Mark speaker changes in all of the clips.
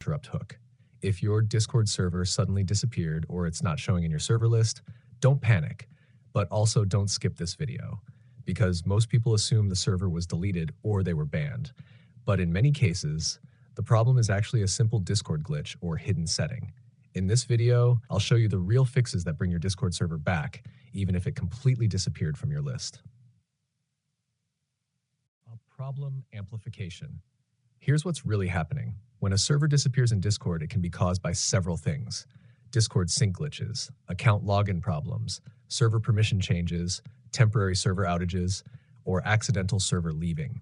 Speaker 1: interrupt hook. If your Discord server suddenly disappeared or it's not showing in your server list, don't panic, but also don't skip this video, because most people assume the server was deleted or they were banned. But in many cases, the problem is actually a simple Discord glitch or hidden setting. In this video, I'll show you the real fixes that bring your Discord server back, even if it completely disappeared from your list. Problem amplification. Here's what's really happening. When a server disappears in Discord, it can be caused by several things: Discord sync glitches, account login problems, server permission changes, temporary server outages, or accidental server leaving.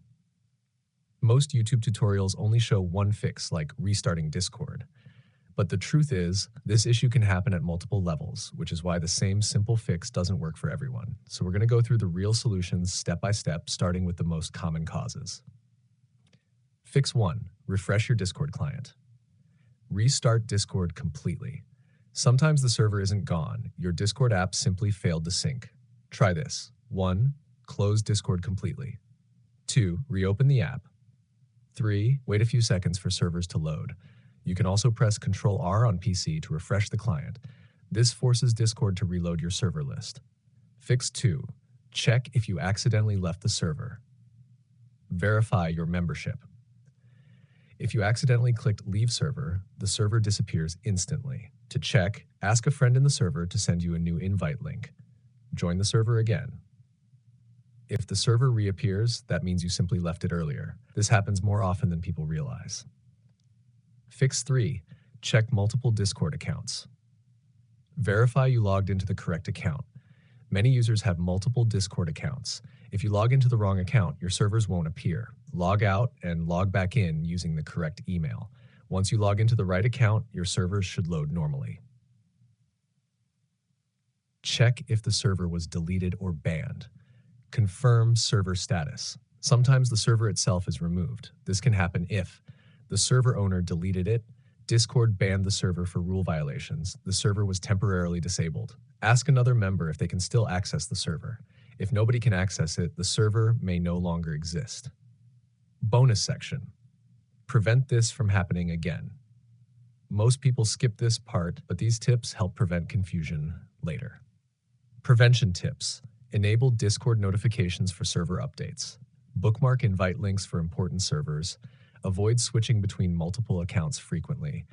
Speaker 1: Most YouTube tutorials only show one fix, like restarting Discord. But the truth is, this issue can happen at multiple levels, which is why the same simple fix doesn't work for everyone. So we're going to go through the real solutions step by step, starting with the most common causes. Fix 1. Refresh your Discord client. Restart Discord completely. Sometimes the server isn't gone. Your Discord app simply failed to sync. Try this. 1. Close Discord completely. 2. Reopen the app. 3. Wait a few seconds for servers to load. You can also press Ctrl-R on PC to refresh the client. This forces Discord to reload your server list. Fix 2. Check if you accidentally left the server. Verify your membership. If you accidentally clicked Leave Server, the server disappears instantly. To check, ask a friend in the server to send you a new invite link. Join the server again. If the server reappears, that means you simply left it earlier. This happens more often than people realize. Fix 3. Check multiple Discord accounts. Verify you logged into the correct account. Many users have multiple Discord accounts. If you log into the wrong account, your servers won't appear. Log out and log back in using the correct email. Once you log into the right account, your servers should load normally. Check if the server was deleted or banned. Confirm server status. Sometimes the server itself is removed. This can happen if the server owner deleted it, Discord banned the server for rule violations, the server was temporarily disabled. Ask another member if they can still access the server. If nobody can access it, the server may no longer exist. Bonus section. Prevent this from happening again. Most people skip this part, but these tips help prevent confusion later. Prevention tips. Enable Discord notifications for server updates. Bookmark invite links for important servers. Avoid switching between multiple accounts frequently.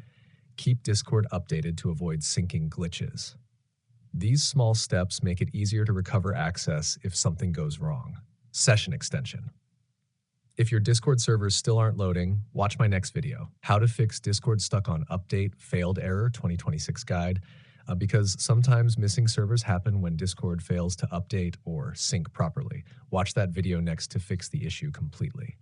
Speaker 1: Keep Discord updated to avoid syncing glitches. These small steps make it easier to recover access if something goes wrong. Session extension. If your Discord servers still aren't loading, watch my next video, How to Fix Discord Stuck on Update Failed Error 2026 Guide, because sometimes missing servers happen when Discord fails to update or sync properly. Watch that video next to fix the issue completely.